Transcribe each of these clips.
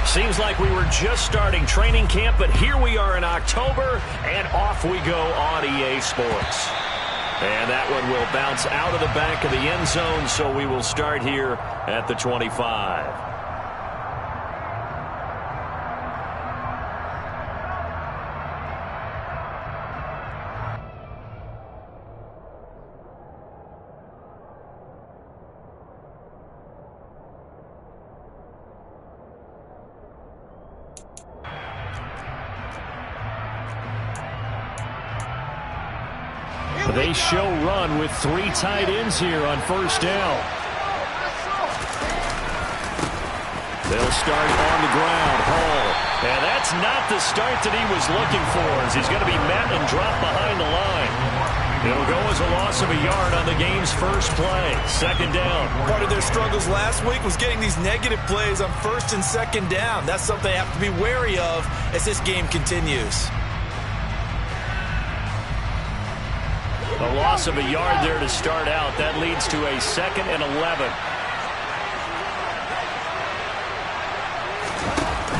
Seems like we were just starting training camp, but here we are in October, and off we go on EA Sports. And that one will bounce out of the back of the end zone, so we will start here at the 25. They show run with 3 tight ends here on first down. They'll start on the ground. Hall. And that's not the start that he was looking for, as he's going to be met and dropped behind the line. It'll go as a loss of a yard on the game's first play. Second down. Part of their struggles last week was getting these negative plays on first and second down. That's something they have to be wary of as this game continues. A loss of a yard there to start out. That leads to a 2nd and 11.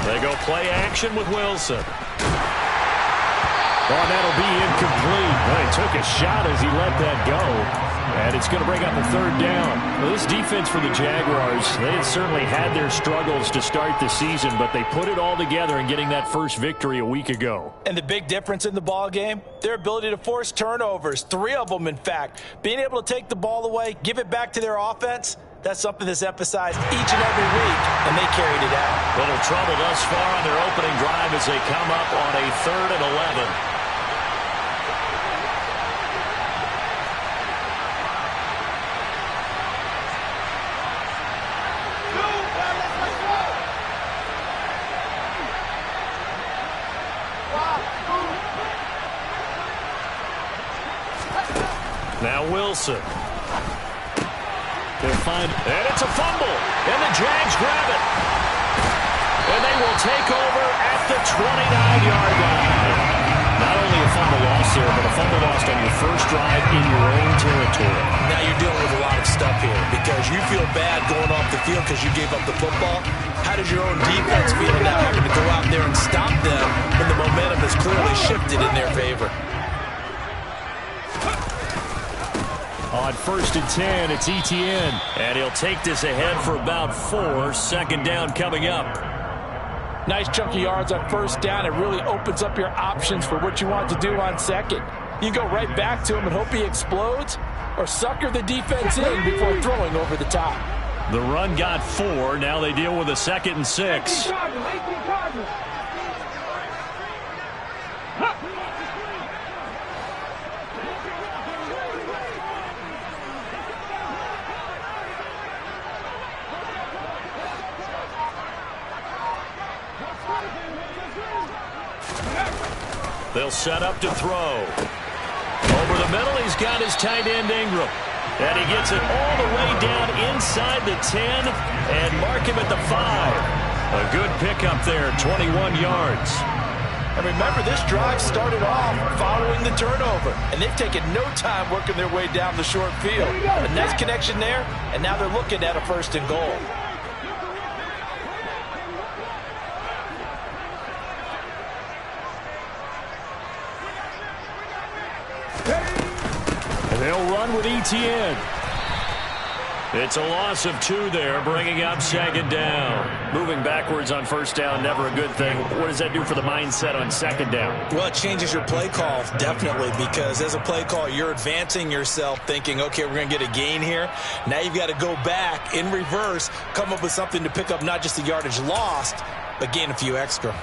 They go play action with Wilson. Oh, that'll be incomplete. Well, he took a shot as he let that go. And it's going to bring up a 3rd down. Well, this defense for the Jaguars, they had certainly had their struggles to start the season, but they put it all together in getting that first victory a week ago. And the big difference in the ball game, their ability to force turnovers, 3 of them, in fact. Being able to take the ball away, give it back to their offense, that's something that's emphasized each and every week, and they carried it out. Little trouble thus far on their opening drive as they come up on a 3rd and 11. Now Wilson. They'll find, and it's a fumble, and the Jags grab it. And they will take over at the 29-yard line. Not only a fumble loss there, but a fumble lost on your first drive in your own territory. Now you're dealing with a lot of stuff here because you feel bad going off the field because you gave up the football. How does your own defense feel now having to go out there and stop them when the momentum has clearly shifted in their favor? On 1st and 10, it's Etienne. And he'll take this ahead for about 4. Second down coming up. Nice chunky yards on first down. It really opens up your options for what you want to do on second. You go right back to him and hope he explodes, or sucker the defense in before throwing over the top. The run got 4. Now they deal with a 2nd and 6. They'll set up to throw. Over the middle, he's got his tight end Ingram. And he gets it all the way down inside the 10 and mark him at the 5. A good pickup there, 21 yards. And remember, this drive started off following the turnover. And they've taken no time working their way down the short field. A nice connection there, and now they're looking at a 1st and goal. They'll run with Etienne. It's a loss of 2 there, bringing up 2nd down. Moving backwards on first down, never a good thing. What does that do for the mindset on 2nd down? Well, it changes your play call, definitely, because as a play call, you're advancing yourself thinking, okay, we're going to get a gain here. Now you've got to go back in reverse, come up with something to pick up not just the yardage lost, but gain a few extra.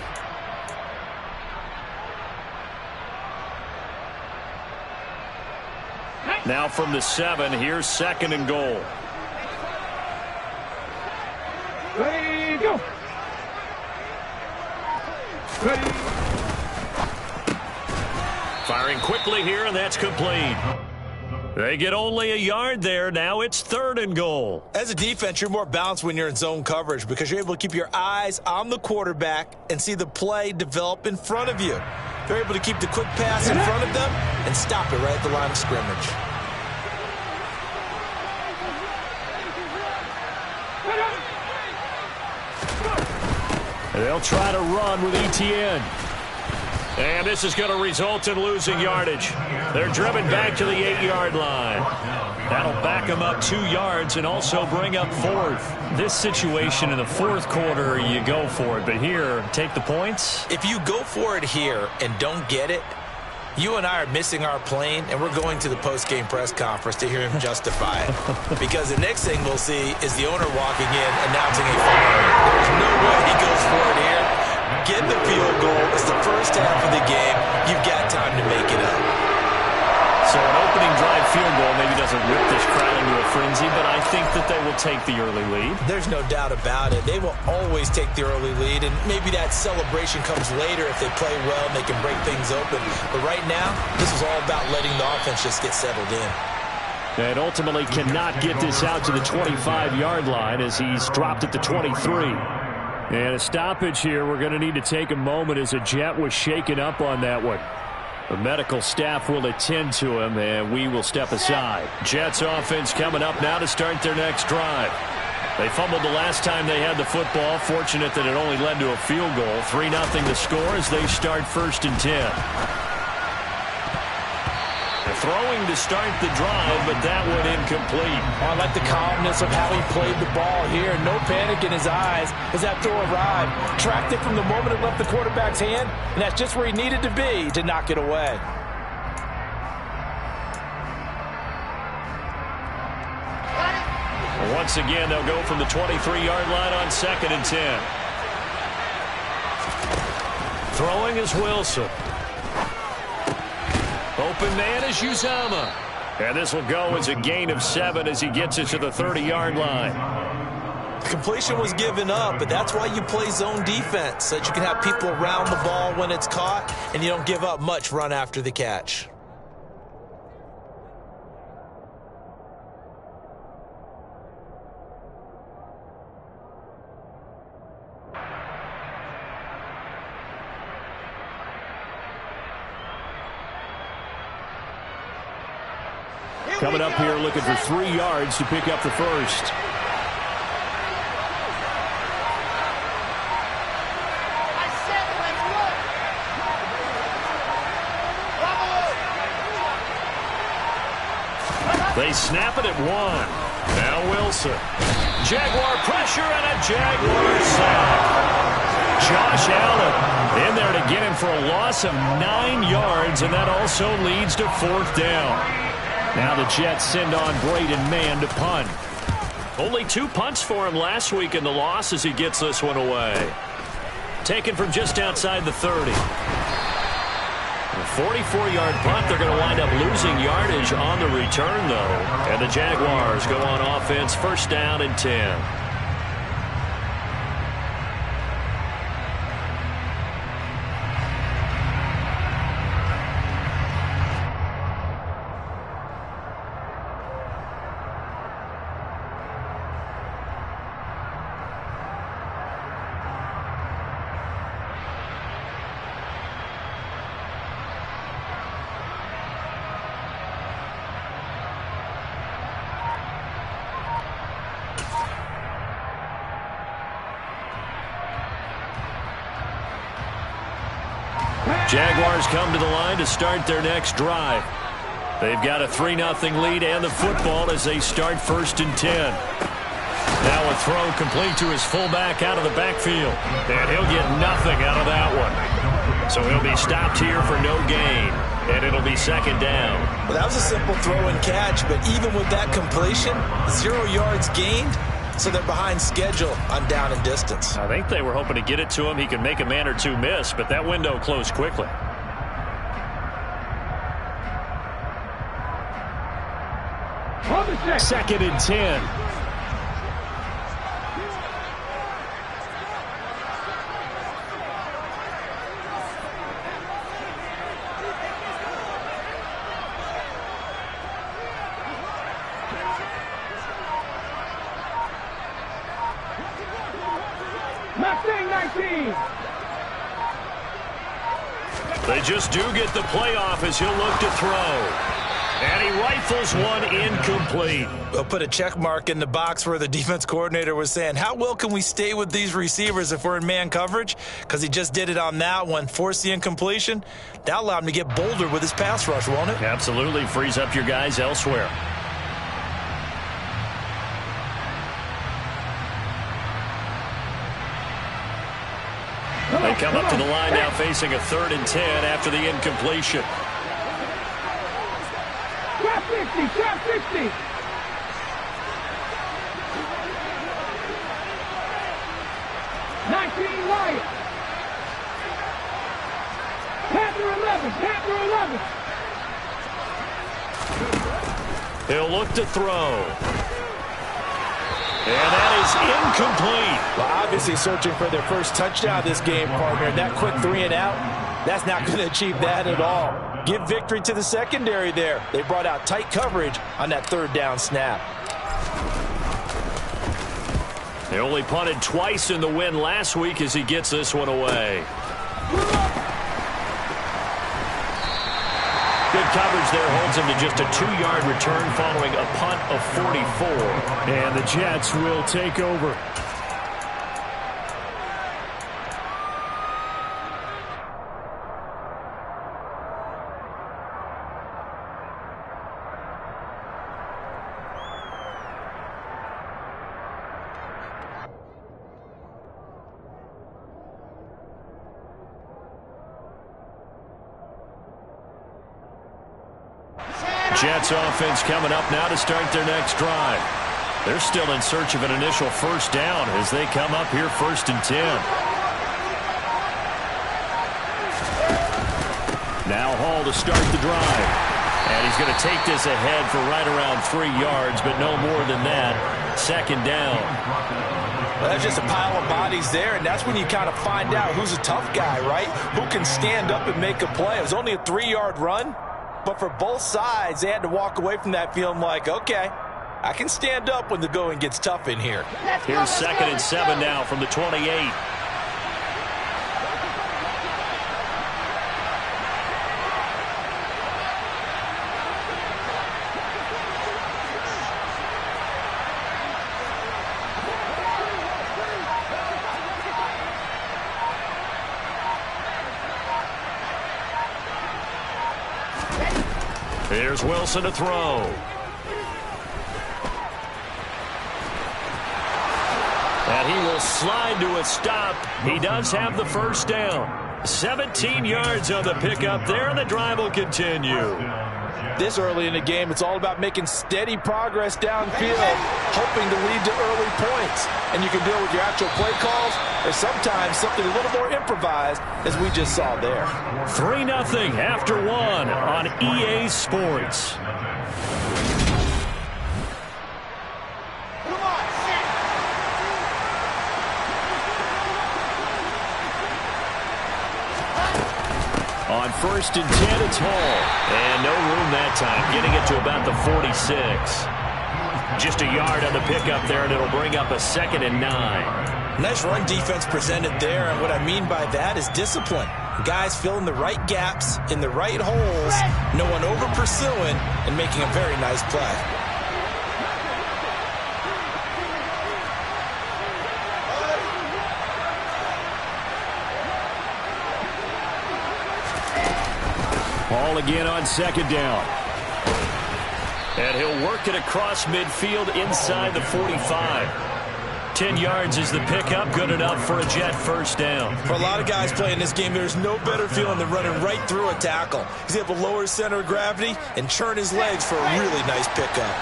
Now from the 7, here's 2nd and goal. Ready, go. Ready. Firing quickly here, and that's complete. They get only a yard there. Now it's 3rd and goal. As a defense, you're more balanced when you're in zone coverage because you're able to keep your eyes on the quarterback and see the play develop in front of you. They're able to keep the quick pass in front of them and stop it right at the line of scrimmage. They'll try to run with ETN. And this is going to result in losing yardage. They're driven back to the 8-yard line. That'll back them up 2 yards and also bring up 4th. This situation in the 4th quarter, you go for it. But here, take the points. If you go for it here and don't get it, you and I are missing our plane, and we're going to the post-game press conference to hear him justify it. Because the next thing we'll see is the owner walking in, announcing a foul. There's no way he goes for it here. Get the field goal. It's the first half of the game. You've got time to make it up. So an opening drive field goal maybe doesn't whip this crowd into a frenzy, but I think that they will take the early lead. There's no doubt about it. They will always take the early lead, and maybe that celebration comes later if they play well and they can break things open. But right now, this is all about letting the offense just get settled in. And ultimately cannot get this out to the 25-yard line as he's dropped at the 23. And a stoppage here. We're going to need to take a moment as a Jet was shaken up on that one. The medical staff will attend to him, and we will step aside. Jets offense coming up now to start their next drive. They fumbled the last time they had the football. Fortunate that it only led to a field goal. 3-0 the score as they start 1st and 10. Throwing to start the drive, but that one incomplete. I like the calmness of how he played the ball here. No panic in his eyes as that throw arrived. Tracked it from the moment it left the quarterback's hand, and that's just where he needed to be to knock it away. Once again, they'll go from the 23-yard line on 2nd and 10. Throwing is Wilson. Open man is Uzama. And this will go as a gain of 7 as he gets it to the 30-yard line. The completion was given up, but that's why you play zone defense, so that you can have people around the ball when it's caught, and you don't give up much run after the catch. Coming up here looking for 3 yards to pick up the first. They snap it at 1. Now Wilson. Jaguar pressure and a Jaguar sack. Josh Allen in there to get him for a loss of 9 yards, and that also leads to 4th down. Now the Jets send on Braden Mann to punt. Only 2 punts for him last week in the loss as he gets this one away. Taken from just outside the 30. A 44-yard punt. They're going to wind up losing yardage on the return, though. And the Jaguars go on offense, 1st down and 10. Jaguars come to the line to start their next drive. They've got a 3-0 lead and the football as they start 1st and 10. Now a throw complete to his fullback out of the backfield. And he'll get nothing out of that one. So he'll be stopped here for no gain. And it'll be 2nd down. Well, that was a simple throw and catch, but even with that completion, 0 yards gained. So they're behind schedule on down and distance. I think they were hoping to get it to him. He could make a man or 2 miss, but that window closed quickly. Second and 10. They just do get the playoff as he'll look to throw. And he rifles one incomplete. We'll put a check mark in the box where the defense coordinator was saying, how well can we stay with these receivers if we're in man coverage? Because he just did it on that one, forced the incompletion. That allowed him to get bolder with his pass rush, won't it? Absolutely. Frees up your guys elsewhere. They come up to the line now facing a 3rd and 10 after the incompletion. Trap 50, trap 50. Lions. Panther 11, Panther 11. He'll look to throw. And that is incomplete. Well, obviously searching for their first touchdown this game, partner. That quick 3 and out, that's not going to achieve that at all. Give victory to the secondary there. They brought out tight coverage on that 3rd down snap. They only punted twice in the win last week as he gets this one away. Good coverage there holds him to just a 2-yard return following a punt of 44. And the Jets will take over. Jets offense coming up now to start their next drive. They're still in search of an initial first down as they come up here 1st and 10. Now Hall to start the drive. And he's going to take this ahead for right around 3 yards, but no more than that. 2nd down. Well, that's just a pile of bodies there, and that's when you kind of find out who's a tough guy, right? Who can stand up and make a play. It was only a 3-yard run. But for both sides, they had to walk away from that feeling like, okay, I can stand up when the going gets tough in here. Here's 2nd and 7 now from the 28. Here's Wilson to throw. And he will slide to a stop. He does have the first down. 17 yards on the pickup there, and the drive will continue. This early in the game, it's all about making steady progress downfield, hoping to lead to early points. And you can deal with your actual play calls, or sometimes something a little more improvised, as we just saw there. 3-0 after 1 on EA Sports. On 1st and 10, it's Hall. And no room that time, getting it to about the 46. Just a yard on the pickup there, and it'll bring up a 2nd and 9. Nice run defense presented there, and what I mean by that is discipline. Guys filling the right gaps in the right holes, no one over pursuing, and making a very nice play. Hall again on 2nd down. And he'll work it across midfield inside the 45. 10 yards is the pickup, good enough for a Jet first down. For a lot of guys playing this game, there's no better feeling than running right through a tackle. He's able to lower his center of gravity and churn his legs for a really nice pickup.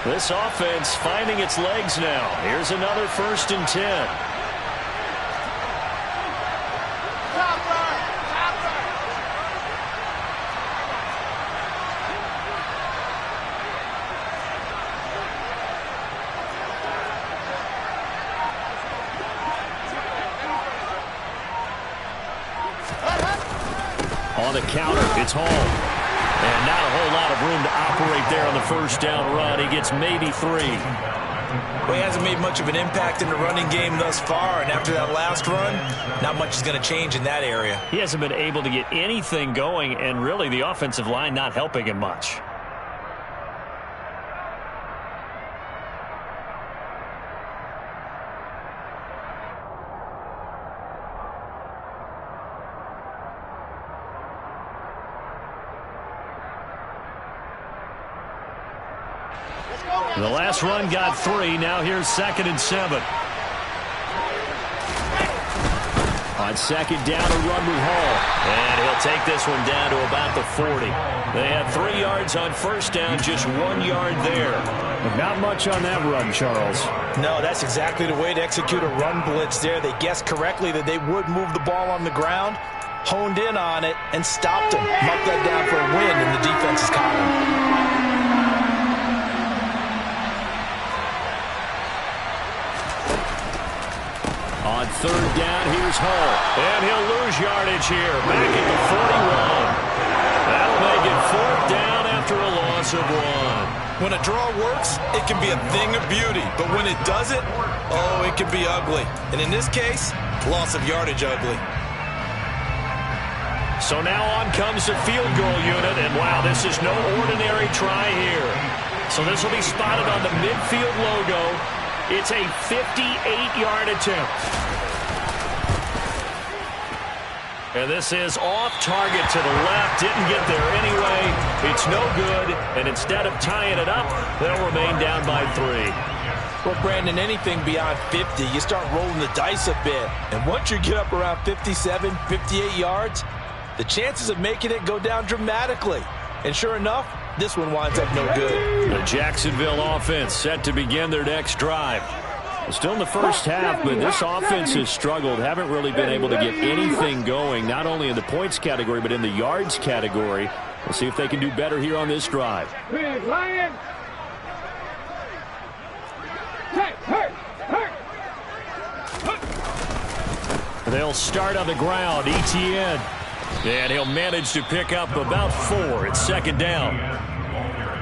This offense finding its legs now. Here's another 1st and 10. On the counter, it's Hall. And not a whole lot of room to operate there on the first down run. He gets maybe 3. Well, he hasn't made much of an impact in the running game thus far, and after that last run, not much is going to change in that area. He hasn't been able to get anything going, and really the offensive line not helping him much. The last run got 3. Now here's 2nd and 7. On 2nd down, a run with Hall. And he'll take this one down to about the 40. They had 3 yards on 1st down, just 1 yard there. But not much on that run, Charles. No, that's exactly the way to execute a run blitz there. They guessed correctly that they would move the ball on the ground, honed in on it, and stopped him. Marked that down for a win in the defense's column. On 3rd down, here's Hall. And he'll lose yardage here. Back at the 41. That'll make it 4th down after a loss of 1. When a draw works, it can be a thing of beauty. But when it doesn't, oh, it can be ugly. And in this case, loss of yardage ugly. So now on comes the field goal unit. And wow, this is no ordinary try here. So this will be spotted on the midfield logo. It's a 58-yard attempt. And this is off target to the left. Didn't get there anyway. It's no good. And instead of tying it up, they'll remain down by 3. Well, Brandon, anything beyond 50, you start rolling the dice a bit. And once you get up around 57, 58 yards, the chances of making it go down dramatically. And sure enough, this one winds up no good. The Jacksonville offense set to begin their next drive. Still in the first half, but this offense has struggled. Haven't really been able to get anything going, not only in the points category, but in the yards category. We'll see if they can do better here on this drive. Big Lion. Hurt. They'll start on the ground. Etienne. And he'll manage to pick up about 4. It's 2nd down.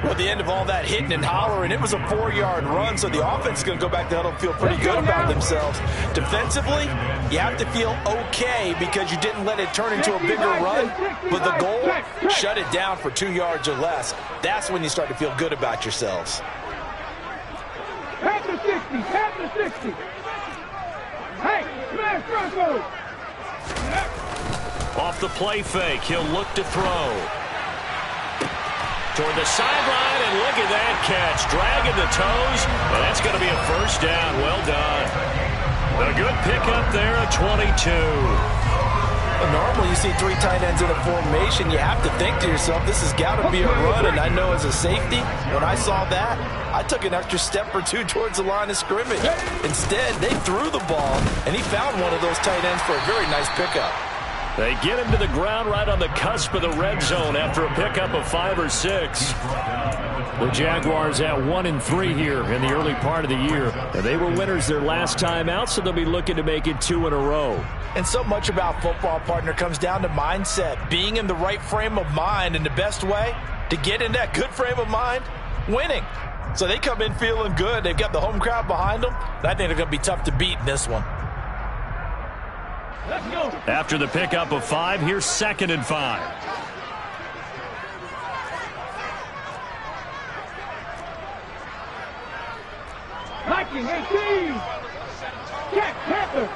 Well, at the end of all that hitting and hollering, it was a 4-yard run, so the offense is going to go back to huddle and feel pretty good about themselves. Defensively, you have to feel okay because you didn't let it turn into a bigger run, but the goal, shut it down for 2 yards or less. That's when you start to feel good about yourselves. At the 60. Hey, smash Broncos. Off the play fake, he'll look to throw. Toward the sideline, and look at that catch. Dragging the toes, and that's going to be a 1st down. Well done. A good pickup there at 22. Well, normally you see 3 tight ends in a formation. You have to think to yourself, this has got to be a run, and I know as a safety, when I saw that, I took an extra step or 2 towards the line of scrimmage. Instead, they threw the ball, and he found one of those tight ends for a very nice pickup. They get him to the ground right on the cusp of the red zone after a pickup of 5 or 6. The Jaguars at 1-3 here in the early part of the year. And they were winners their last time out, so they'll be looking to make it 2 in a row. And so much about football, partner, comes down to mindset. Being in the right frame of mind, and the best way to get in that good frame of mind, winning. So they come in feeling good. They've got the home crowd behind them. And I think they're going to be tough to beat in this one. Let's go. After the pickup of 5, here's 2nd and 5. Viking 18. Jack Panther.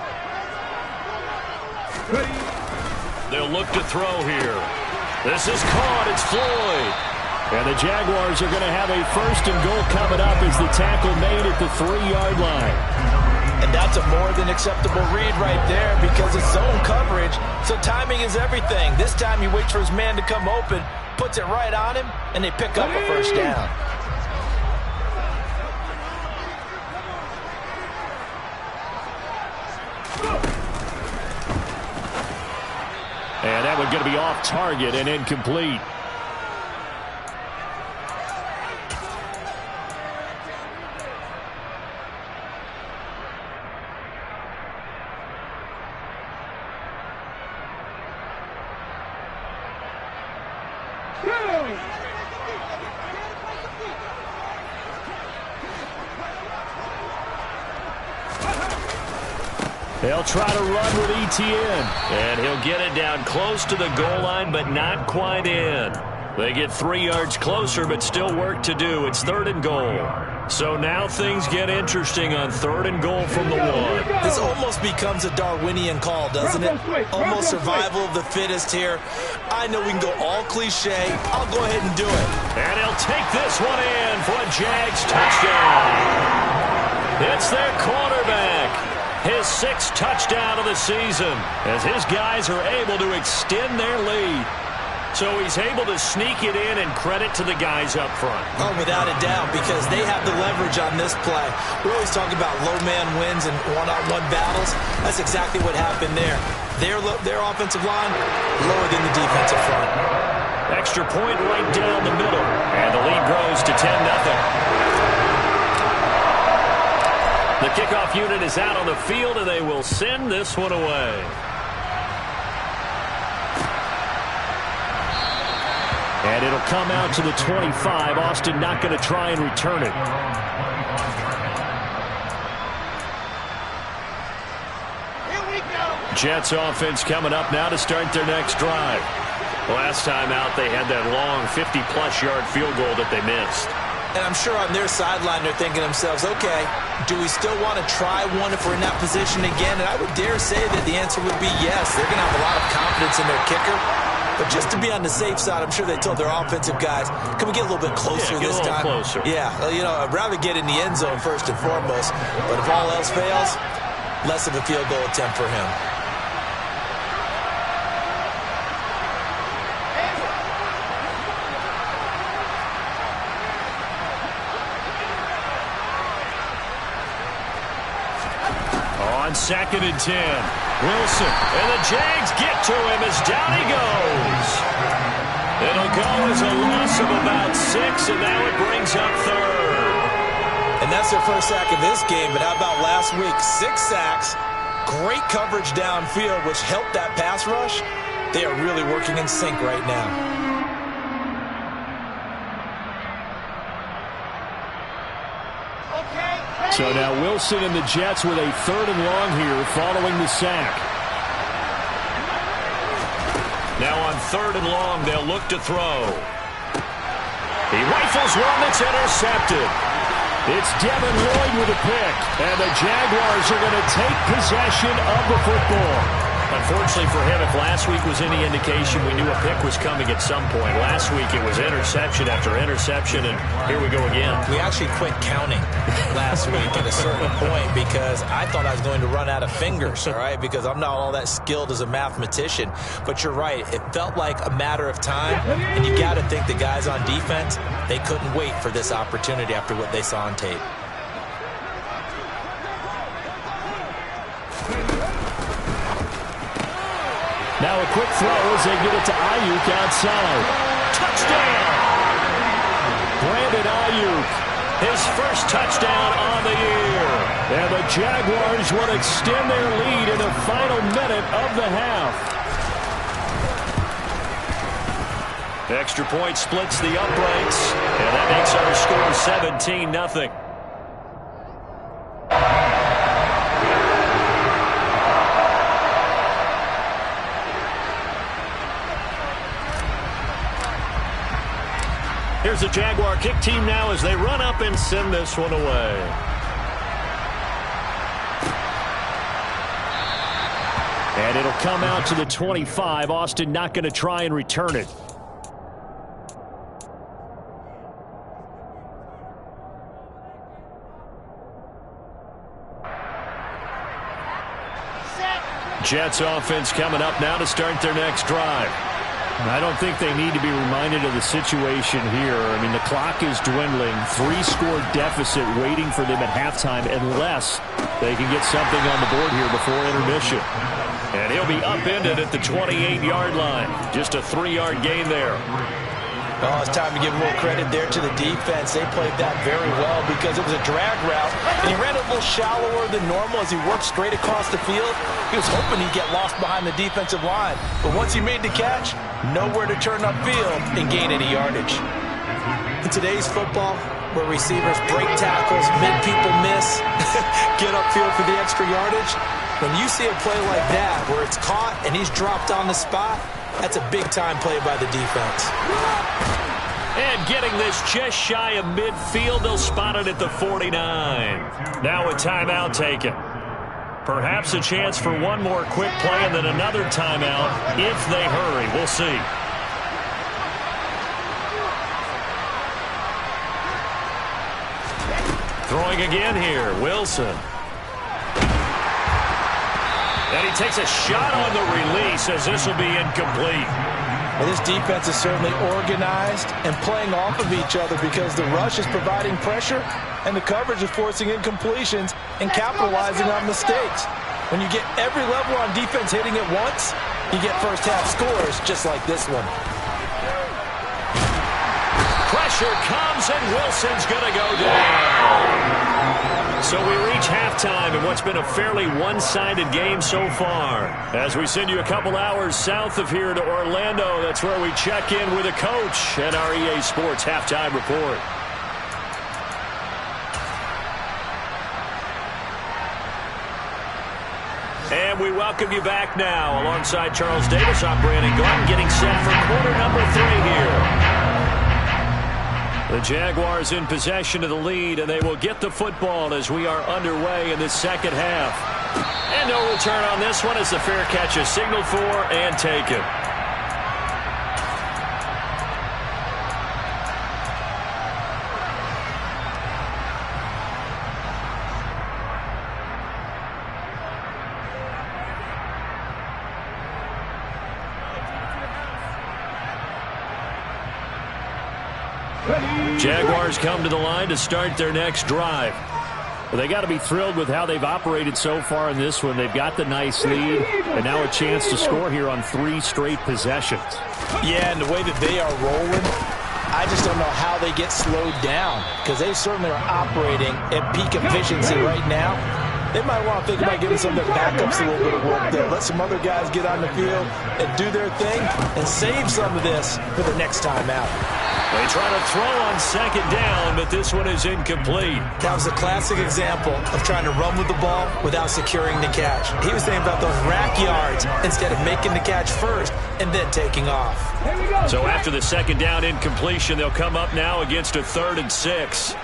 They'll look to throw here. This is caught. It's Floyd. And the Jaguars are going to have a 1st and goal coming up as the tackle made at the 3-yard line. And that's a more than acceptable read right there because it's zone coverage, so timing is everything. This time he waits for his man to come open, puts it right on him, and they pick up a 1st down. And that one's going to be off target and incomplete. They'll try to run with Etienne. And he'll get it down close to the goal line, but not quite in. They get 3 yards closer, but still work to do. It's 3rd and goal. So now things get interesting on 3rd and goal from the 1. This almost becomes a Darwinian call, doesn't it? Almost survival of the fittest here. I know we can go all cliche. I'll go ahead and do it. And he'll take this one in for a Jags touchdown. It's their quarterback. His 6th touchdown of the season as his guys are able to extend their lead. So he's able to sneak it in, and credit to the guys up front. Oh, without a doubt, because they have the leverage on this play. We always talk about low man wins and one-on-one battles. That's exactly what happened there. Their offensive line lower than the defensive front. Extra point right down the middle, and the lead grows to 10-0. The kickoff unit is out on the field, and they will send this one away. And it'll come out to the 25. Austin not going to try and return it. Jets offense coming up now to start their next drive. Last time out, they had that long 50-plus yard field goal that they missed. And I'm sure on their sideline they're thinking to themselves, okay, do we still want to try one if we're in that position again? And I would dare say that the answer would be yes. They're going to have a lot of confidence in their kicker. But just to be on the safe side, I'm sure they told their offensive guys, can we get a little bit closer this time? Closer. Yeah, you know, I'd rather get in the end zone first and foremost. But if all else fails, less of a field goal attempt for him. On 2nd and 10, Wilson, and the Jags get to him as down he goes. It'll go as a loss of about 6, and now it brings up 3rd. And that's their first sack of this game, but how about last week? 6 sacks, great coverage downfield, which helped that pass rush. They are really working in sync right now. So now Wilson and the Jets with a 3rd and long here following the sack. Now on 3rd and long, they'll look to throw. He rifles one that's intercepted. It's Devin Lloyd with a pick, and the Jaguars are going to take possession of the football. Unfortunately for him, if last week was any indication, we knew a pick was coming at some point. Last week it was interception after interception, and here we go again. We actually quit counting last week at a certain point because I thought I was going to run out of fingers, all right, because I'm not all that skilled as a mathematician. But you're right. It felt like a matter of time, and you got to think the guys on defense, they couldn't wait for this opportunity after what they saw on tape. Now a quick throw as they get it to Ayuk outside. Touchdown! Brandon Ayuk, his first touchdown on the year. And the Jaguars will extend their lead in the final minute of the half. Extra point splits the uprights, and that makes our score 17-0. Here's the Jaguar kick team now as they run up and send this one away. And it'll come out to the 25. Austin not going to try and return it. Jets offense coming up now to start their next drive. I don't think they need to be reminded of the situation here. I mean, the clock is dwindling. 3-score deficit waiting for them at halftime unless they can get something on the board here before intermission. And he'll be upended at the 28-yard line. Just a 3-yard gain there. Oh, it's time to give a little credit there to the defense. They played that very well because it was a drag route, and he ran a little shallower than normal as he worked straight across the field. He was hoping he'd get lost behind the defensive line, but once he made the catch, nowhere to turn upfield and gain any yardage. In today's football, where receivers break tackles, make people miss, get up field for the extra yardage. When you see a play like that where it's caught and he's dropped on the spot, that's a big-time play by the defense. And getting this just shy of midfield, they'll spot it at the 49. Now a timeout taken. Perhaps a chance for one more quick play and then another timeout if they hurry. We'll see. Throwing again here, Wilson. And he takes a shot on the release as this will be incomplete. Well, this defense is certainly organized and playing off of each other because the rush is providing pressure and the coverage is forcing incompletions and capitalizing on mistakes. When you get every level on defense hitting at once, you get first half scores just like this one. Pressure comes and Wilson's going to go down. So we reach halftime in what's been a fairly one-sided game so far. As we send you a couple hours south of here to Orlando, that's where we check in with a coach at our EA Sports Halftime Report. And we welcome you back now. Alongside Charles Davis, I'm Brandon Gordon, getting set for quarter number 3 here. The Jaguars in possession of the lead, and they will get the football as we are underway in the second half. And no return on this one as the fair catch is signaled for and taken. Jaguars come to the line to start their next drive. Well, they got to be thrilled with how they've operated so far in this one. They've got the nice lead, and now a chance to score here on 3 straight possessions. Yeah, and the way that they are rolling, I just don't know how they get slowed down because they certainly are operating at peak efficiency right now. They might want to think about giving some of their backups a little bit of work there. Let some other guys get on the field and do their thing and save some of this for the next time out. They try to throw on second down, but this one is incomplete. That was a classic example of trying to run with the ball without securing the catch. He was thinking about those rack yards instead of making the catch first and then taking off. So after the second down incompletion, they'll come up now against a 3rd and 6.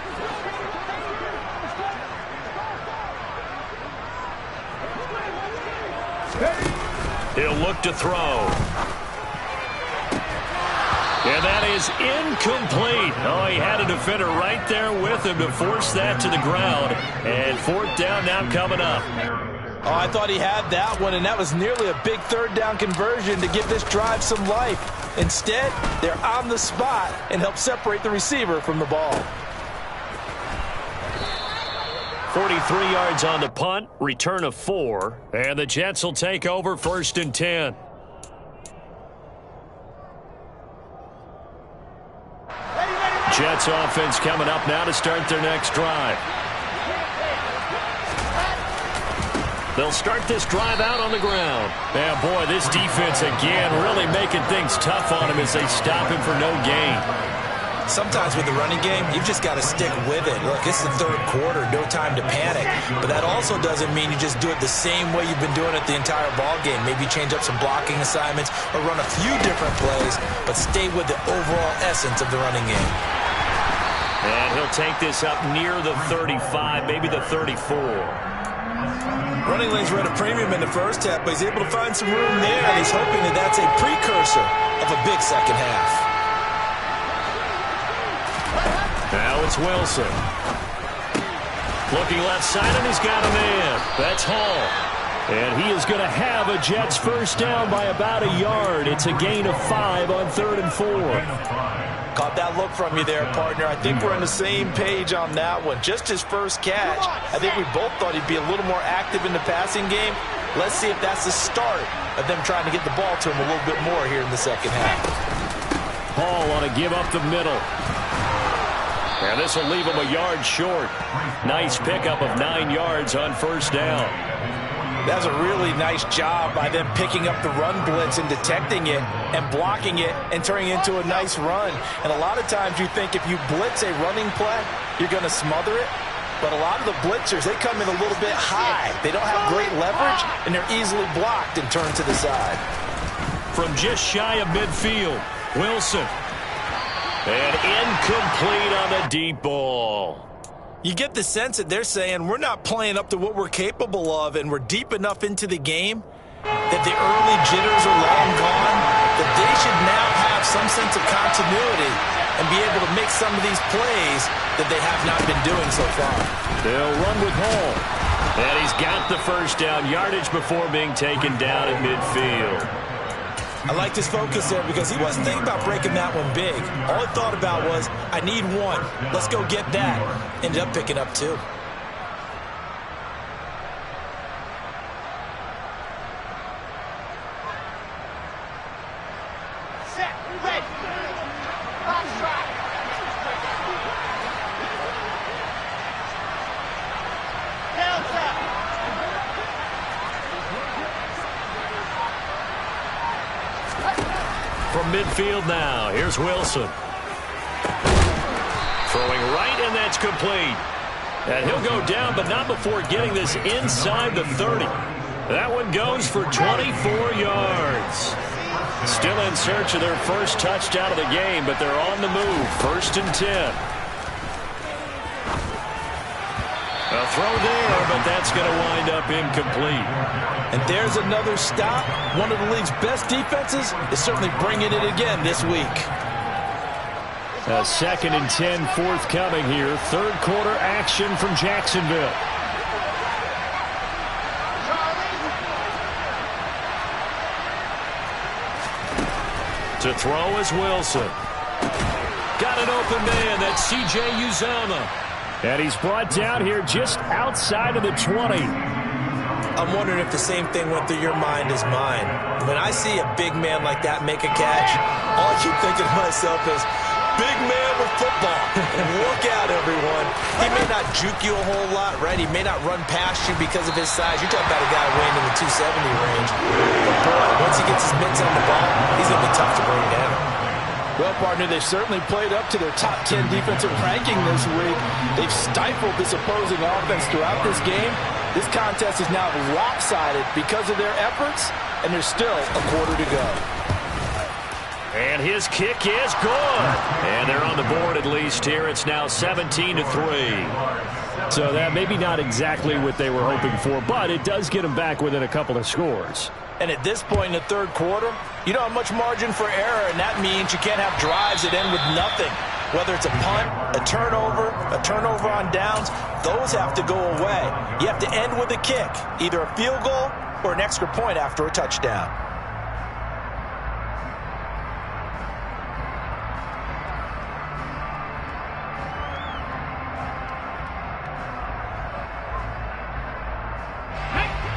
He'll look to throw. And that is incomplete. Oh, he had a defender right there with him to force that to the ground. And 4th down now coming up. Oh, I thought he had that one, and that was nearly a big 3rd down conversion to give this drive some life. Instead, they're on the spot and help separate the receiver from the ball. 43 yards on the punt, return of 4. And the Jets will take over 1st and 10. Jets offense coming up now to start their next drive. They'll start this drive out on the ground. And boy, this defense again really making things tough on him as they stop him for no gain. Sometimes with the running game, you've just got to stick with it. Look, it's the 3rd quarter, no time to panic. But that also doesn't mean you just do it the same way you've been doing it the entire ball game. Maybe change up some blocking assignments or run a few different plays, but stay with the overall essence of the running game. And he'll take this up near the 35, maybe the 34. Running lanes were at a premium in the first half, but he's able to find some room there, and he's hoping that that's a precursor of a big second half. Now it's Wilson. Looking left side, and he's got a man. That's Hall. And he is going to have a Jets first down by about a yard. It's a gain of 5 on 3rd and 4. Caught that look from you there, partner. I think we're on the same page on that one. Just his first catch. I think we both thought he'd be a little more active in the passing game. Let's see if that's the start of them trying to get the ball to him a little bit more here in the second half. Hall on a give up the middle. And this will leave him a yard short. Nice pickup of 9 yards on first down. That's a really nice job by them picking up the run blitz and detecting it and blocking it and turning it into a nice run. And a lot of times you think if you blitz a running play, you're going to smother it. But a lot of the blitzers, they come in a little bit high. They don't have great leverage, and they're easily blocked and turned to the side. From just shy of midfield, Wilson. And incomplete on the deep ball. You get the sense that they're saying we're not playing up to what we're capable of, and we're deep enough into the game that the early jitters are long gone, that they should now have some sense of continuity and be able to make some of these plays that they have not been doing so far. They'll run with Hall. And he's got the first down yardage before being taken down at midfield. I liked his focus there because he wasn't thinking about breaking that one big. All he thought about was, I need one. Let's go get that. Ended up picking up two. Set, ready. Box drive. Delta. From midfield now, here's Wilson. Throwing right, and that's complete. And he'll go down, but not before getting this inside the 30. That one goes for 24 yards. Still in search of their first touchdown of the game, but they're on the move. 1st and 10. A throw there, but that's going to wind up incomplete. And there's another stop. One of the league's best defenses is certainly bringing it again this week. A 2nd and 10 forthcoming here. Third quarter action from Jacksonville. To throw is Wilson. Got an open man. That's C.J. Uzomah. And he's brought down here just outside of the 20. I'm wondering if the same thing went through your mind as mine. When I see a big man like that make a catch, all I keep thinking to myself is, big man with football. Look out, everyone. He may not juke you a whole lot, right? He may not run past you because of his size. You're talking about a guy weighing in the 270 range. But boy, once he gets his mitts on the ball, he's going to be tough to bring down. Well, partner, they've certainly played up to their top 10 defensive ranking this week. They've stifled this opposing offense throughout this game. This contest is now lopsided because of their efforts, and there's still a quarter to go. And his kick is good. And they're on the board at least here. It's now 17-3. So that maybe not exactly what they were hoping for, but it does get them back within a couple of scores. And at this point in the third quarter, you don't have much margin for error, and that means you can't have drives that end with nothing. Whether it's a punt, a turnover on downs, those have to go away. You have to end with a kick, either a field goal or an extra point after a touchdown.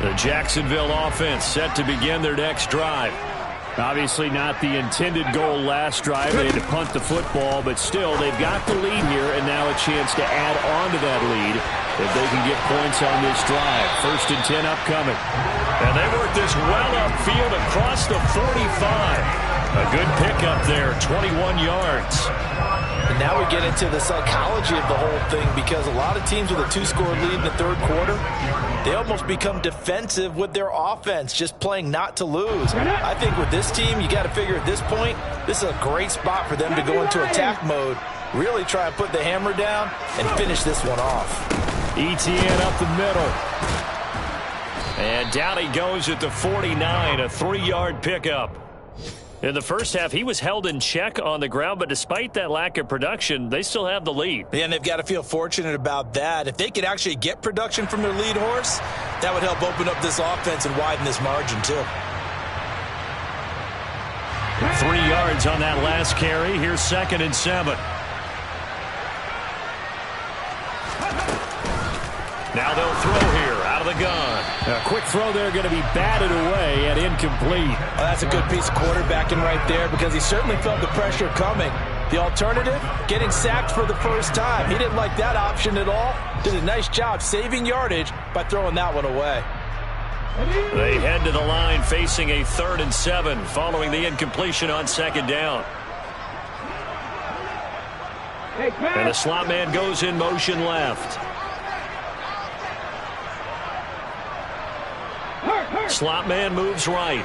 The Jacksonville offense set to begin their next drive. Obviously not the intended goal last drive. They had to punt the football, but still they've got the lead here and now a chance to add on to that lead if they can get points on this drive. 1st and 10 upcoming. And they work this well upfield across the 45. A good pickup there, 21 yards. And now we get into the psychology of the whole thing, because a lot of teams with a 2-score lead in the third quarter, they almost become defensive with their offense, just playing not to lose. I think with this team, you got to figure at this point, this is a great spot for them to go into attack mode, really try and put the hammer down and finish this one off. ETN up the middle. And down he goes at the 49, a 3-yard pickup. In the first half, he was held in check on the ground, but despite that lack of production, they still have the lead. Yeah, and they've got to feel fortunate about that. If they could actually get production from their lead horse, that would help open up this offense and widen this margin, too. 3 yards on that last carry. Here's 2nd and 7. Now they'll throw here out of the gun. A quick throw there going to be batted away and incomplete. Oh, that's a good piece of quarterbacking right there, because he certainly felt the pressure coming. The alternative, getting sacked for the first time. He didn't like that option at all. Did a nice job saving yardage by throwing that one away. They head to the line facing a 3rd and 7 following the incompletion on 2nd down. And the slot man goes in motion left. Slot man moves right.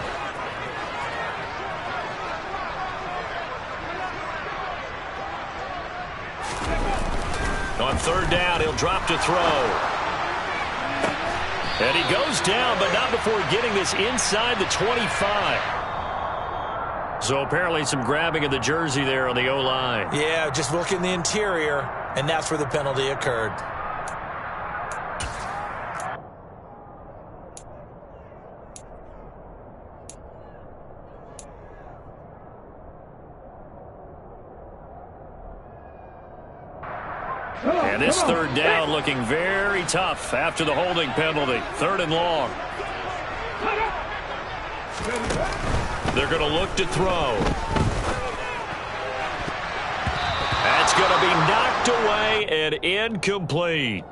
On third down, he'll drop to throw. And he goes down, but not before getting this inside the 25. So apparently some grabbing of the jersey there on the O-line. Yeah, just look in the interior, and that's where the penalty occurred. And this third down looking very tough after the holding penalty. Third and long. They're going to look to throw. That's going to be knocked away and incomplete.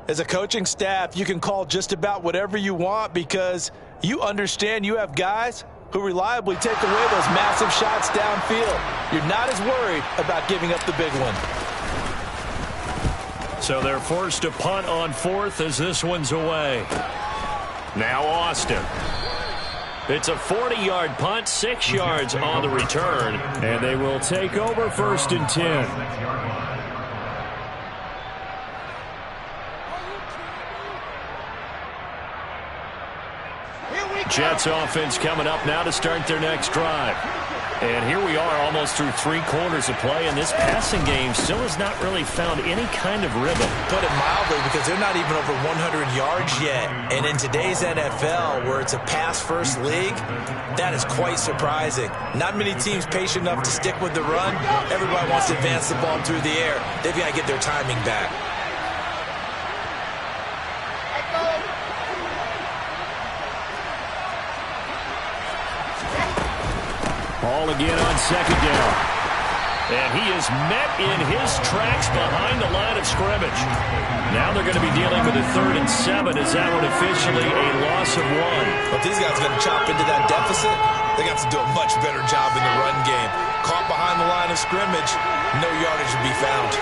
As a coaching staff, you can call just about whatever you want because you understand you have guys who reliably take away those massive shots downfield. You're not as worried about giving up the big one. So they're forced to punt on fourth as this one's away. Now Austin. It's a 40-yard punt, 6 yards on the return, and they will take over first and 10. Jets offense coming up now to start their next drive. And here we are almost through 3 quarters of play, and this passing game still has not really found any kind of rhythm. Put it mildly, because they're not even over 100 yards yet. And in today's NFL, where it's a pass-first league, that is quite surprising. Not many teams patient enough to stick with the run. Everybody wants to advance the ball through the air. They've got to get their timing back. Ball again on second down. And he is met in his tracks behind the line of scrimmage. Now they're going to be dealing with a 3rd and 7 as that one officially a loss of 1. But these guys are going to chop into that deficit. They got to do a much better job in the run game. Caught behind the line of scrimmage, no yardage to be found.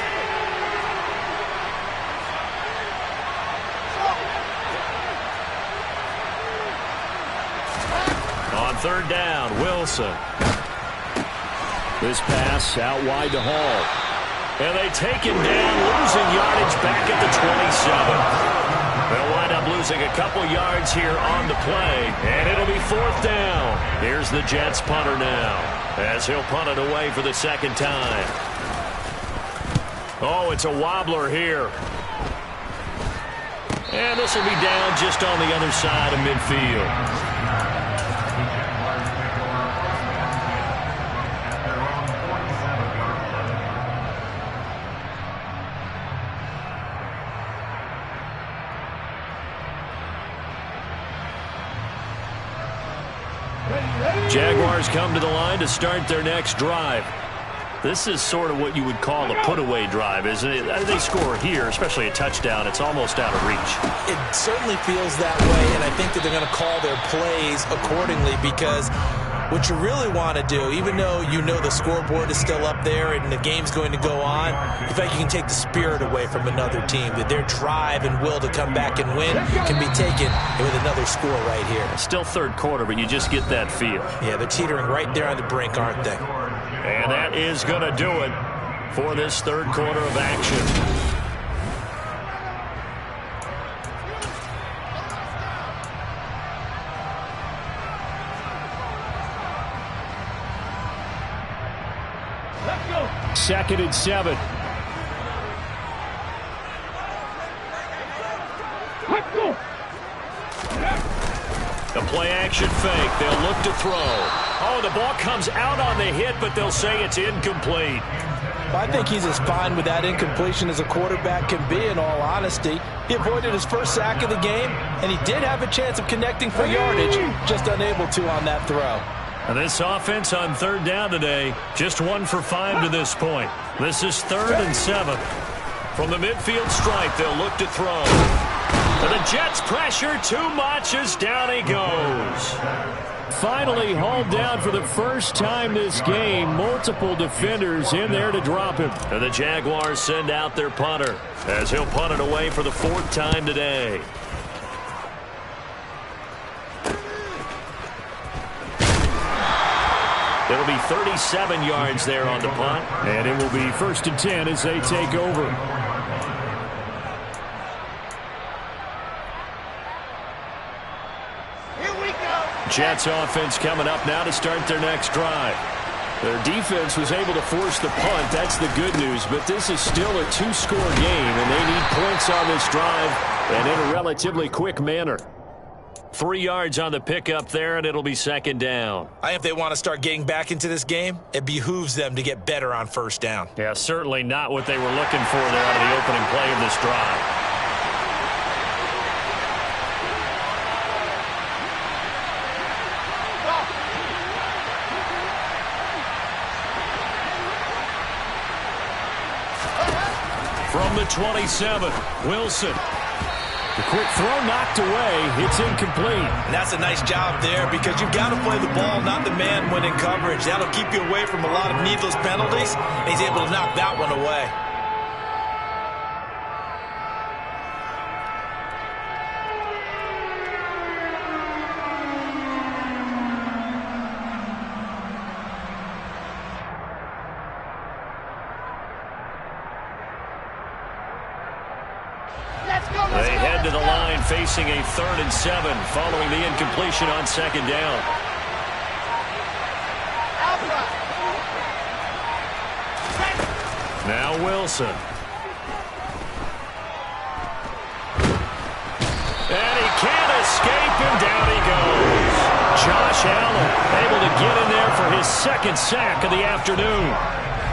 On third down, Wilson. This pass out wide to Hall. And they take him down, losing yardage back at the 27. They'll wind up losing a couple yards here on the play, and it'll be 4th down. Here's the Jets punter now, as he'll punt it away for the 2nd time. Oh, it's a wobbler here. And this will be down just on the other side of midfield. Jaguars come to the line to start their next drive. This is sort of what you would call a put-away drive, isn't it? They score here, especially a touchdown. It's almost out of reach. It certainly feels that way, and I think that they're going to call their plays accordingly because what you really want to do, even though you know the scoreboard is still up there and the game's going to go on, in fact, you can take the spirit away from another team, that their drive and will to come back and win can be taken with another score right here. Still 3rd quarter, but you just get that feel. Yeah, they're teetering right there on the brink, aren't they? And that is going to do it for this 3rd quarter of action. Second and 7. The play action fake. They'll look to throw. Oh, the ball comes out on the hit, but they'll say it's incomplete. I think he's as fine with that incompletion as a quarterback can be, in all honesty. He avoided his first sack of the game, and he did have a chance of connecting for yardage, just unable to on that throw. And this offense on 3rd down today, just 1 for 5 to this point. This is 3rd and 7. From the midfield stripe, they'll look to throw. And the Jets pressure too much as down he goes. Finally hauled down for the first time this game. Multiple defenders in there to drop him. And the Jaguars send out their punter as he'll punt it away for the 4th time today. It'll be 37 yards there on the punt. And it will be 1st and 10 as they take over. Here we go. Jets offense coming up now to start their next drive. Their defense was able to force the punt. That's the good news. But this is still a 2-score game, and they need points on this drive and in a relatively quick manner. 3 yards on the pickup there, and it'll be 2nd down. I think if they want to start getting back into this game, it behooves them to get better on 1st down. Yeah, certainly not what they were looking for there out of the opening play of this drive. From the 27, Wilson. The quick throw knocked away. It's incomplete. And that's a nice job there because you've got to play the ball, not the man when in coverage. That'll keep you away from a lot of needless penalties, and he's able to knock that one away. They head to the line facing a 3rd and 7 following the incompletion on 2nd down. Now Wilson. And he can't escape, and down he goes. Josh Allen able to get in there for his 2nd sack of the afternoon.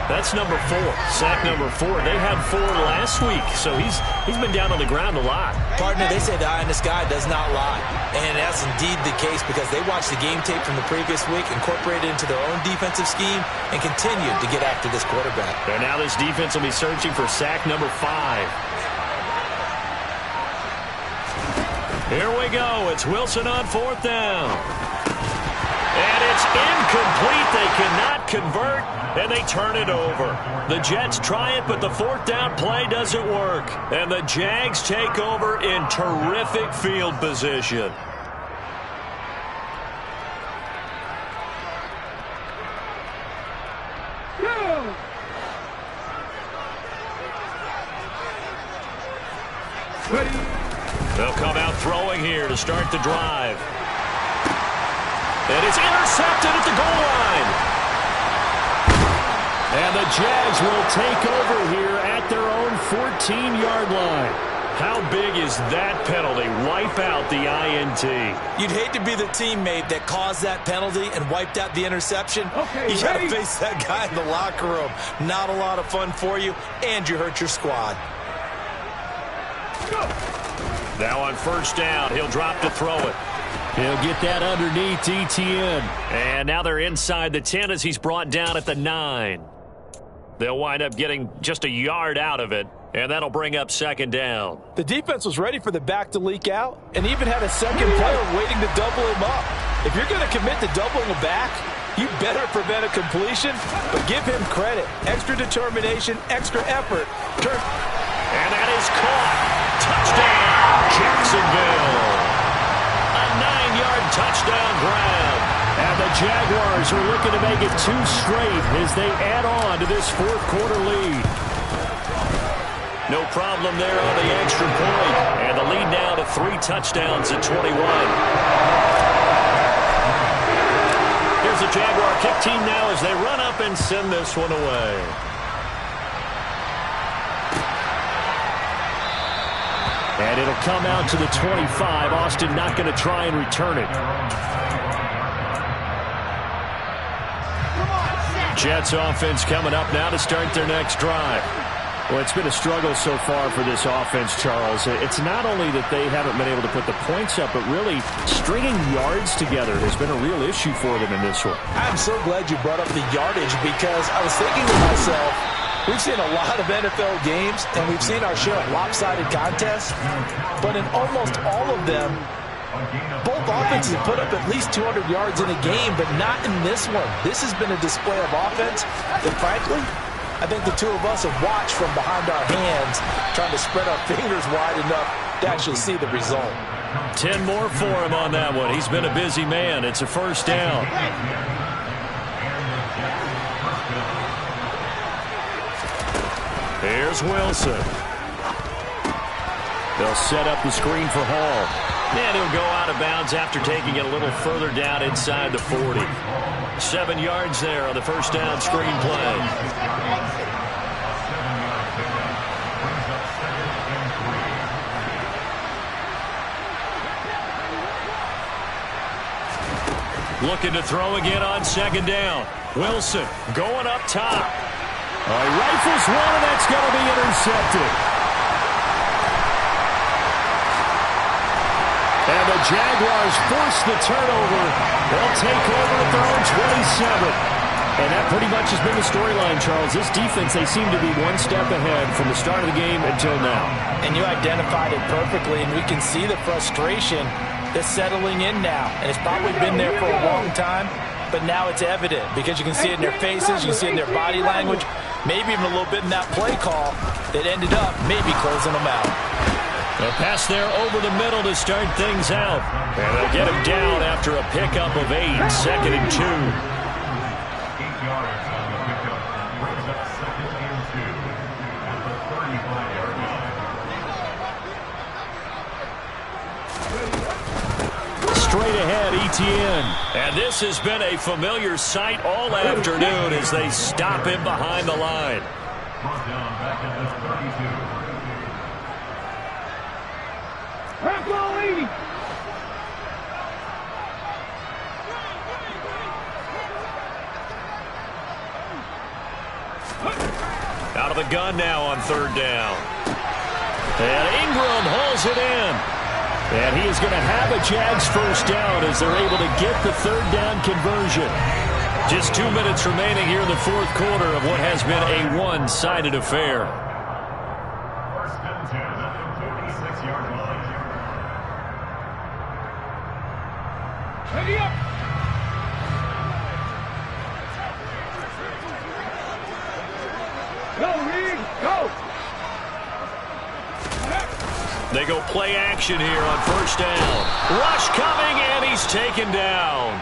That's number 4, sack number 4. They had 4 last week, so he's been down on the ground a lot. Partner, they say the eye in the sky does not lie. And that's indeed the case because they watched the game tape from the previous week, incorporated it into their own defensive scheme, and continued to get after this quarterback. And now this defense will be searching for sack number 5. Here we go. It's Wilson on 4th down. And it's incomplete. They cannot convert, and they turn it over. The Jets try it, but the 4th down play doesn't work. And the Jags take over in terrific field position. They'll come out throwing here to start the drive. And it's intercepted at the goal line. And the Jags will take over here at their own 14-yard line. How big is that penalty? Wipe out the INT. You'd hate to be the teammate that caused that penalty and wiped out the interception. You got to face that guy in the locker room. Not a lot of fun for you, and you hurt your squad. Now on 1st down, he'll drop to throw it. He'll get that underneath ETN. And now they're inside the 10 as he's brought down at the 9. They'll wind up getting just a yard out of it, and that'll bring up 2nd down. The defense was ready for the back to leak out and even had a second player waiting to double him up. If you're going to commit to doubling a back, you better prevent a completion, but give him credit. Extra determination, extra effort. And that is caught. Touchdown, Jacksonville. A 9-yard touchdown grab. And the Jaguars are looking to make it 2 straight as they add on to this 4th quarter lead. No problem there on the extra point. And the lead now to 3 touchdowns at 21. Here's the Jaguar kick team now as they run up and send this one away. And it'll come out to the 25. Austin not going to try and return it. Jets offense coming up now to start their next drive. Well, it's been a struggle so far for this offense, Charles. It's not only that they haven't been able to put the points up, but really stringing yards together has been a real issue for them in this one. I'm so glad you brought up the yardage because I was thinking to myself, we've seen a lot of NFL games, and we've seen our share of lopsided contests, but in almost all of them, both offenses put up at least 200 yards in a game, but not in this one. This has been a display of offense that, frankly, I think the two of us have watched from behind our hands, trying to spread our fingers wide enough to actually see the result. 10 more for him on that one. He's been a busy man. It's a 1st down. Here's Wilson. They'll set up the screen for Hall. And he'll go out of bounds after taking it a little further down inside the 40. 7 yards there on the first down screen play. Looking to throw again on second down. Wilson going up top. Rifles one, and that's going to be intercepted. And the Jaguars force the turnover. They'll take over at their own 27. And that pretty much has been the storyline, Charles. This defense, they seem to be one step ahead from the start of the game until now. And you identified it perfectly, and we can see the frustration that's settling in now. And it's probably been there for a long time, but now it's evident because you can see it in their faces, you can see it in their body language, maybe even a little bit in that play call that ended up maybe closing them out. A pass there over the middle to start things out. And they'll get him down after a pickup of 8, 2nd and 2. Straight ahead, Etienne. And this has been a familiar sight all afternoon as they stop him behind the line. Out of the gun now on 3rd down. And Ingram hauls it in. And he is going to have a Jags first down as they're able to get the 3rd down conversion. Just 2 minutes remaining here in the 4th quarter of what has been a one-sided affair. Ready up! Go, Reed! Go! They go play action here on 1st down. Rush coming, and he's taken down.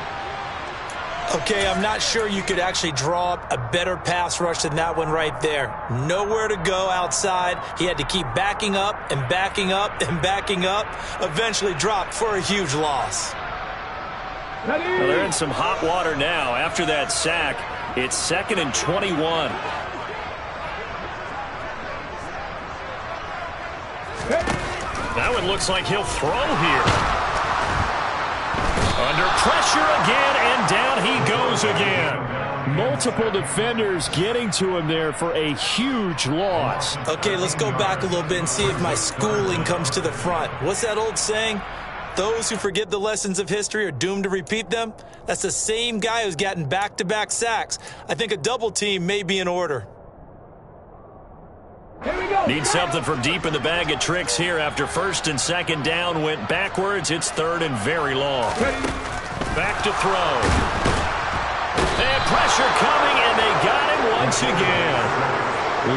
Okay, I'm not sure you could actually draw up a better pass rush than that one right there. Nowhere to go outside. He had to keep backing up and backing up and backing up. Eventually dropped for a huge loss. Well, they're in some hot water now. After that sack, it's 2nd and 21. That one looks like he'll throw here. Under pressure again, and down he goes again. Multiple defenders getting to him there for a huge loss. Okay, let's go back a little bit and see if my schooling comes to the front. What's that old saying? Those who forget the lessons of history are doomed to repeat them. That's the same guy who's gotten back-to-back sacks. I think a double team may be in order. Need something from deep in the bag of tricks here after 1st and 2nd down went backwards. It's 3rd and very long. Back to throw. And pressure coming, and they got him once again.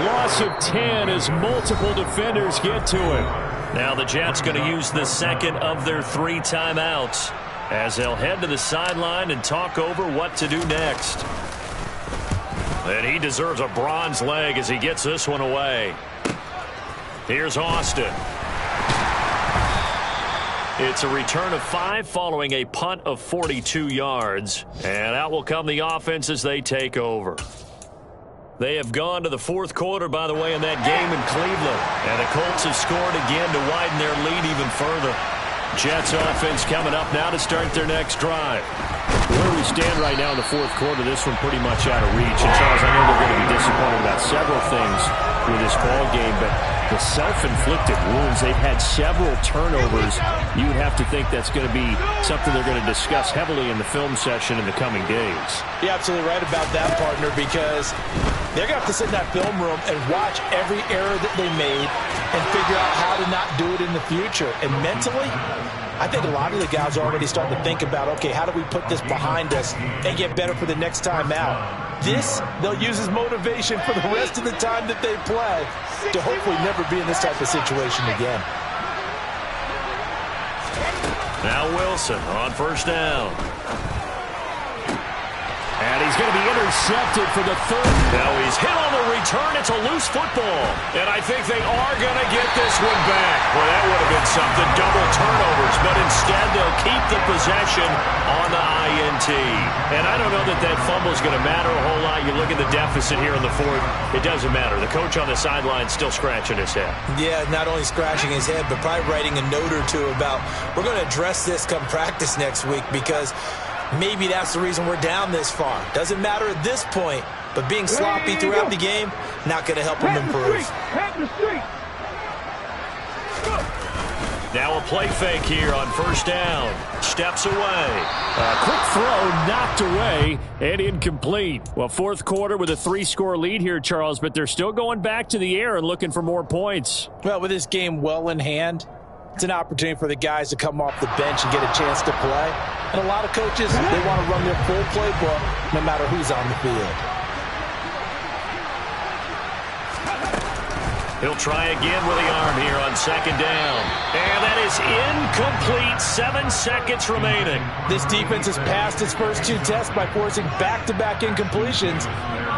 Loss of 10 as multiple defenders get to him. Now the Jets going to use the 2nd of their 3 timeouts as they'll head to the sideline and talk over what to do next. And he deserves a bronze leg as he gets this one away. Here's Austin. It's a return of 5 following a punt of 42 yards. And out will come the offense as they take over. They have gone to the 4th quarter, by the way, in that game in Cleveland. And the Colts have scored again to widen their lead even further. Jets offense coming up now to start their next drive. Where we stand right now in the 4th quarter, this one pretty much out of reach. And Charles, I know they're going to be disappointed about several things with this ball game, but the self-inflicted wounds, they've had several turnovers. You would have to think that's going to be something they're going to discuss heavily in the film session in the coming days. You're absolutely right about that, partner, because they're going to have to sit in that film room and watch every error that they made and figure out how to not do it in the future. And mentally, I think a lot of the guys are already starting to think about, okay, how do we put this behind us and get better for the next time out? This, they'll use as motivation for the rest of the time that they play to hopefully never be in this type of situation again. Now Wilson on 1st down. And he's going to be intercepted for the third. Now he's hit on the return. It's a loose football. And I think they are going to get this one back. Well, that would have been something. Double turnovers. But instead, they'll keep the possession on the INT. And I don't know that that fumble is going to matter a whole lot. You look at the deficit here in the fourth. It doesn't matter. The coach on the sideline still scratching his head. Yeah, not only scratching his head, but probably writing a note or two about, we're going to address this come practice next week, because maybe that's the reason we're down this far. Doesn't matter at this point, but being sloppy throughout the game, not going to help him improve. Now a play fake here on first down. Steps away. A quick throw knocked away and incomplete. Well, fourth quarter with a 3-score lead here, Charles, but they're still going back to the air and looking for more points. Well, with this game well in hand, it's an opportunity for the guys to come off the bench and get a chance to play. And a lot of coaches, they want to run their full playbook no matter who's on the field. He'll try again with the arm here on second down. And that is incomplete. 7 seconds remaining. This defense has passed its first 2 tests by forcing back-to-back incompletions.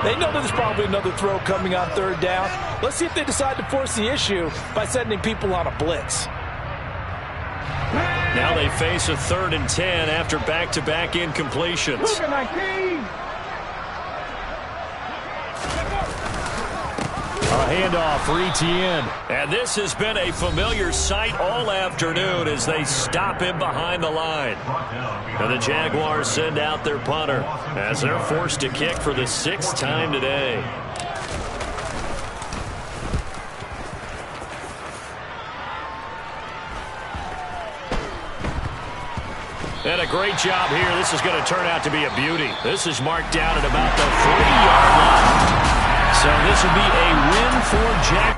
They know there's probably another throw coming on third down. Let's see if they decide to force the issue by sending people on a blitz. Now they face a 3rd and 10 after back-to-back incompletions. A handoff for Etienne. And this has been a familiar sight all afternoon as they stop him behind the line. And the Jaguars send out their punter as they're forced to kick for the 6th time today. And a great job here. This is going to turn out to be a beauty. This is marked down at about the 3-yard line. So this will be a win for Jack.